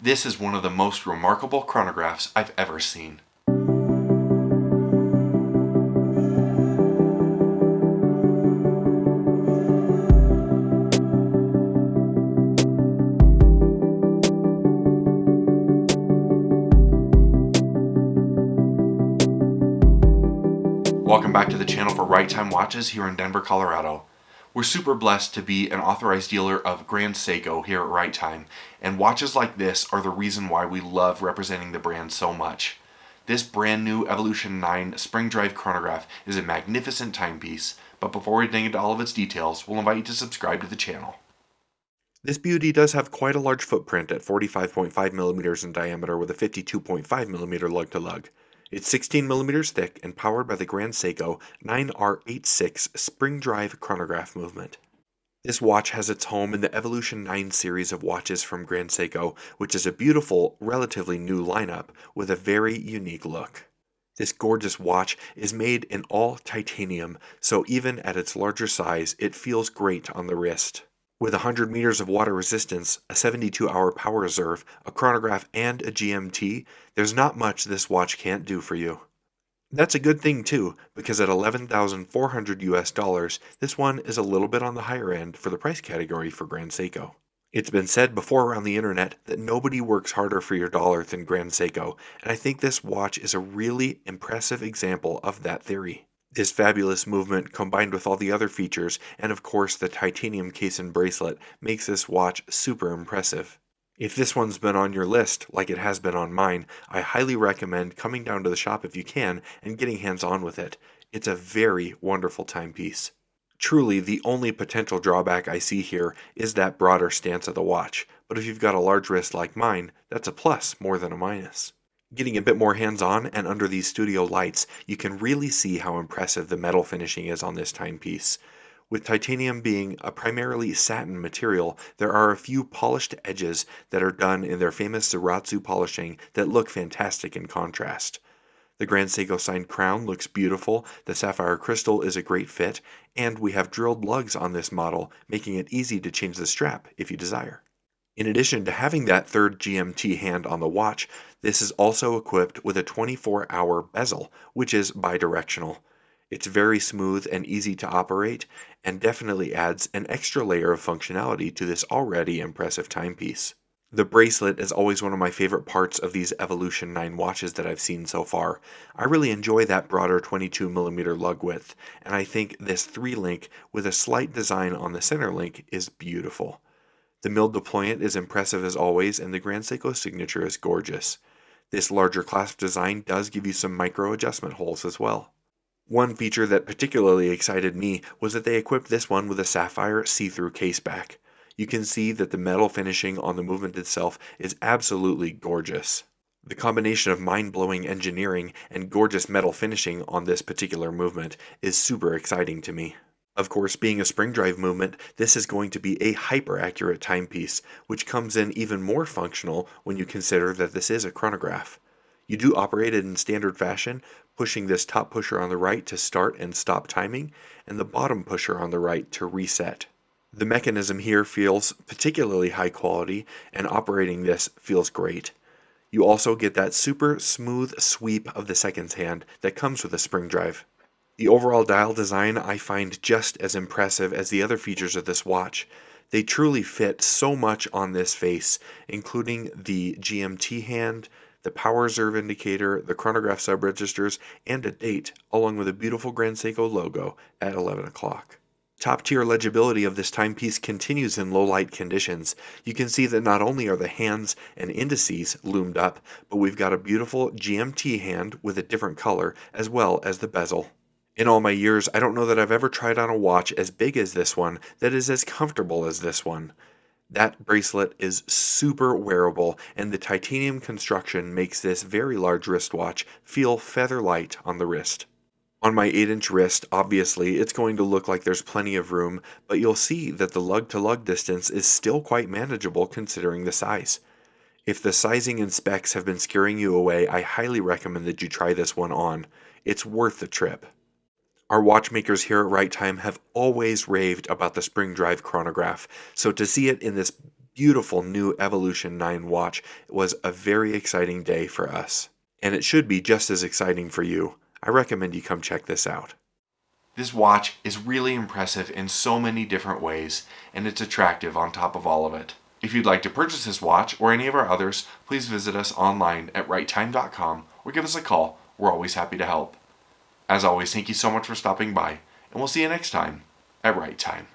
This is one of the most remarkable chronographs I've ever seen. Welcome back to the channel for Right Time Watches here in Denver, Colorado. We're super blessed to be an authorized dealer of Grand Seiko here at Right Time, and watches like this are the reason why we love representing the brand so much. This brand new Evolution 9 spring drive chronograph is a magnificent timepiece, but before we dig into all of its details, we'll invite you to subscribe to the channel. This beauty does have quite a large footprint at 45.5 millimeters in diameter with a 52.5 millimeter lug-to-lug. It's 16 millimeters thick and powered by the Grand Seiko 9R86 spring drive chronograph movement. This watch has its home in the Evolution 9 series of watches from Grand Seiko, which is a beautiful, relatively new lineup with a very unique look. This gorgeous watch is made in all titanium, so even at its larger size, it feels great on the wrist. With 100 meters of water resistance, a 72-hour power reserve, a chronograph, and a GMT, there's not much this watch can't do for you. That's a good thing too, because at $11,400 US, this one is a little bit on the higher end for the price category for Grand Seiko. It's been said before around the internet that nobody works harder for your dollar than Grand Seiko, and I think this watch is a really impressive example of that theory. This fabulous movement, combined with all the other features, and of course the titanium case and bracelet, makes this watch super impressive. If this one's been on your list, like it has been on mine, I highly recommend coming down to the shop if you can and getting hands-on with it. It's a very wonderful timepiece. Truly, the only potential drawback I see here is that broader stance of the watch, but if you've got a large wrist like mine, that's a plus more than a minus. Getting a bit more hands-on and under these studio lights, you can really see how impressive the metal finishing is on this timepiece. With titanium being a primarily satin material, there are a few polished edges that are done in their famous Zaratsu polishing that look fantastic in contrast. The Grand Seiko signed crown looks beautiful, the sapphire crystal is a great fit, and we have drilled lugs on this model, making it easy to change the strap if you desire. In addition to having that third GMT hand on the watch, this is also equipped with a 24-hour bezel, which is bidirectional. It's very smooth and easy to operate, and definitely adds an extra layer of functionality to this already impressive timepiece. The bracelet is always one of my favorite parts of these Evolution 9 watches that I've seen so far. I really enjoy that broader 22mm lug width, and I think this 3-link with a slight design on the center link is beautiful. The milled deployant is impressive as always, and the Grand Seiko signature is gorgeous. This larger clasp design does give you some micro adjustment holes as well. One feature that particularly excited me was that they equipped this one with a sapphire see-through caseback. You can see that the metal finishing on the movement itself is absolutely gorgeous. The combination of mind-blowing engineering and gorgeous metal finishing on this particular movement is super exciting to me. Of course, being a spring drive movement, this is going to be a hyper-accurate timepiece, which comes in even more functional when you consider that this is a chronograph. You do operate it in standard fashion, pushing this top pusher on the right to start and stop timing, and the bottom pusher on the right to reset. The mechanism here feels particularly high quality, and operating this feels great. You also get that super smooth sweep of the seconds hand that comes with a spring drive. The overall dial design I find just as impressive as the other features of this watch. They truly fit so much on this face, including the GMT hand, the power reserve indicator, the chronograph subregisters, and a date, along with a beautiful Grand Seiko logo at 11 o'clock. Top-tier legibility of this timepiece continues in low-light conditions. You can see that not only are the hands and indices loomed up, but we've got a beautiful GMT hand with a different color, as well as the bezel. In all my years, I don't know that I've ever tried on a watch as big as this one that is as comfortable as this one. That bracelet is super wearable, and the titanium construction makes this very large wristwatch feel feather light on the wrist. On my 8-inch wrist, obviously, it's going to look like there's plenty of room, but you'll see that the lug-to-lug distance is still quite manageable considering the size. If the sizing and specs have been scaring you away, I highly recommend that you try this one on. It's worth the trip. Our watchmakers here at Right Time have always raved about the spring drive chronograph, so to see it in this beautiful new Evolution 9 watch was a very exciting day for us. And it should be just as exciting for you. I recommend you come check this out. This watch is really impressive in so many different ways, and it's attractive on top of all of it. If you'd like to purchase this watch or any of our others, please visit us online at righttime.com or give us a call. We're always happy to help. As always, thank you so much for stopping by, and we'll see you next time at Right Time.